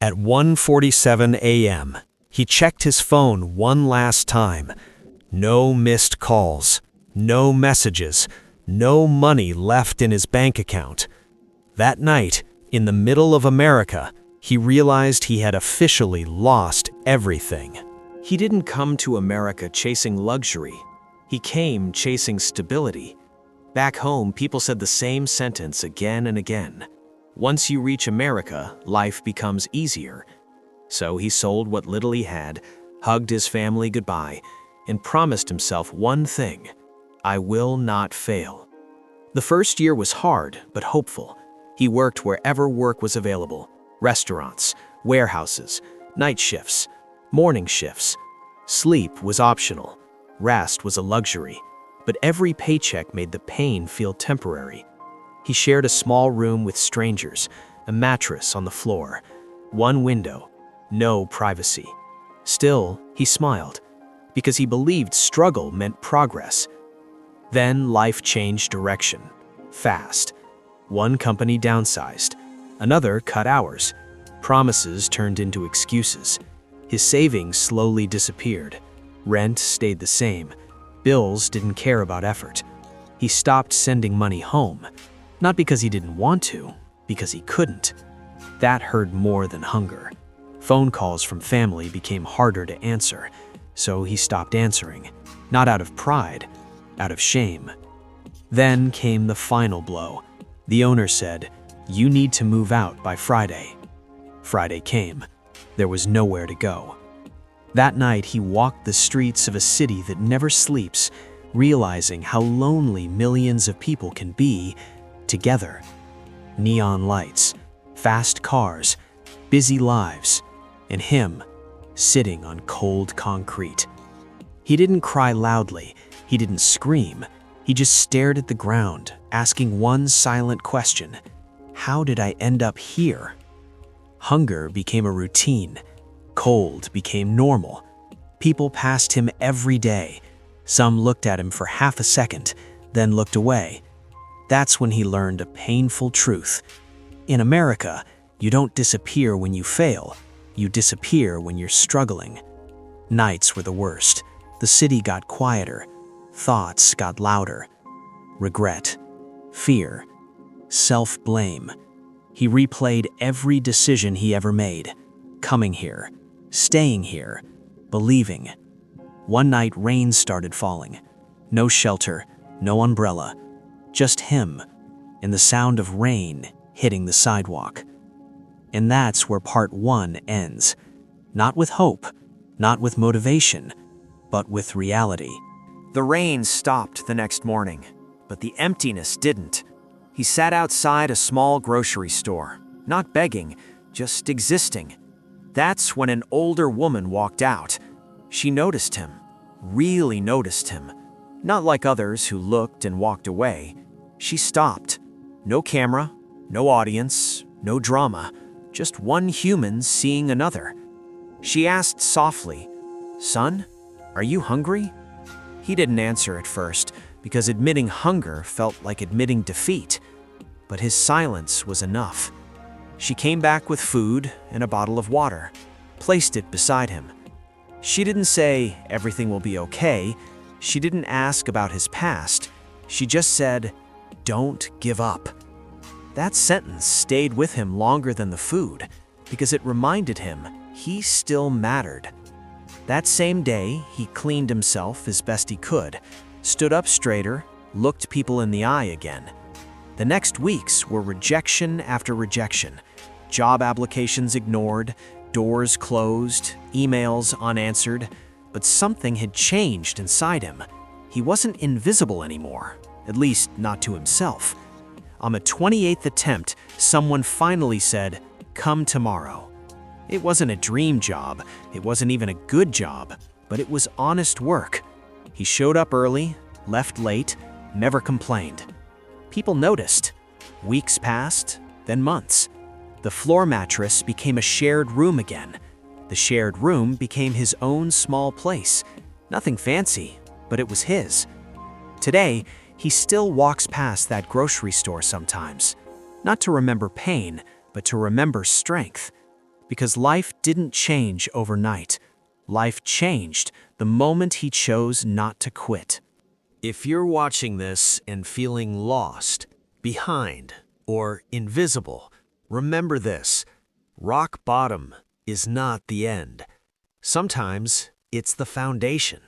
At 1:47 a.m., he checked his phone one last time. No missed calls, no messages, no money left in his bank account. That night, in the middle of America, he realized he had officially lost everything. He didn't come to America chasing luxury. He came chasing stability. Back home, people said the same sentence again and again. Once you reach America, life becomes easier. So he sold what little he had, hugged his family goodbye, and promised himself one thing: I will not fail. The first year was hard, but hopeful. He worked wherever work was available: restaurants, warehouses, night shifts, morning shifts. Sleep was optional. Rest was a luxury. But every paycheck made the pain feel temporary. He shared a small room with strangers, a mattress on the floor, one window, no privacy. Still, he smiled, because he believed struggle meant progress. Then life changed direction, fast. One company downsized, another cut hours. Promises turned into excuses. His savings slowly disappeared. Rent stayed the same. Bills didn't care about effort. He stopped sending money home. Not because he didn't want to, because he couldn't. That hurt more than hunger. Phone calls from family became harder to answer, so he stopped answering, not out of pride, out of shame. Then came the final blow. The owner said, "You need to move out by Friday." Friday came. There was nowhere to go. That night, he walked the streets of a city that never sleeps, realizing how lonely millions of people can be together. Neon lights, fast cars, busy lives, and him sitting on cold concrete. He didn't cry loudly, he didn't scream, he just stared at the ground, asking one silent question: how did I end up here? Hunger became a routine. Cold became normal. People passed him every day. Some looked at him for half a second, then looked away. That's when he learned a painful truth. In America, you don't disappear when you fail. You disappear when you're struggling. Nights were the worst. The city got quieter. Thoughts got louder. Regret, fear, self-blame. He replayed every decision he ever made. Coming here, staying here, believing. One night, rain started falling. No shelter, no umbrella. Just him, and the sound of rain hitting the sidewalk. And that's where part one ends. Not with hope, not with motivation, but with reality. The rain stopped the next morning, but the emptiness didn't. He sat outside a small grocery store, not begging, just existing. That's when an older woman walked out. She noticed him, really noticed him. Not like others who looked and walked away. She stopped. No camera, no audience, no drama, just one human seeing another. She asked softly, "Son, are you hungry?" He didn't answer at first, because admitting hunger felt like admitting defeat. But his silence was enough. She came back with food and a bottle of water, placed it beside him. She didn't say, "Everything will be okay." She didn't ask about his past. She just said, "Don't give up." That sentence stayed with him longer than the food, because it reminded him he still mattered. That same day, he cleaned himself as best he could, stood up straighter, looked people in the eye again. The next weeks were rejection after rejection. Job applications ignored, doors closed, emails unanswered, but something had changed inside him. He wasn't invisible anymore, at least not to himself. On the 28th attempt, someone finally said, "Come tomorrow." It wasn't a dream job, it wasn't even a good job, but it was honest work. He showed up early, left late, never complained. People noticed. Weeks passed, then months. The floor mattress became a shared room again. The shared room became his own small place. Nothing fancy, but it was his. Today, he still walks past that grocery store sometimes. Not to remember pain, but to remember strength. Because life didn't change overnight. Life changed the moment he chose not to quit. If you're watching this and feeling lost, behind, or invisible, remember this: rock bottom is not the end. Sometimes it's the foundation.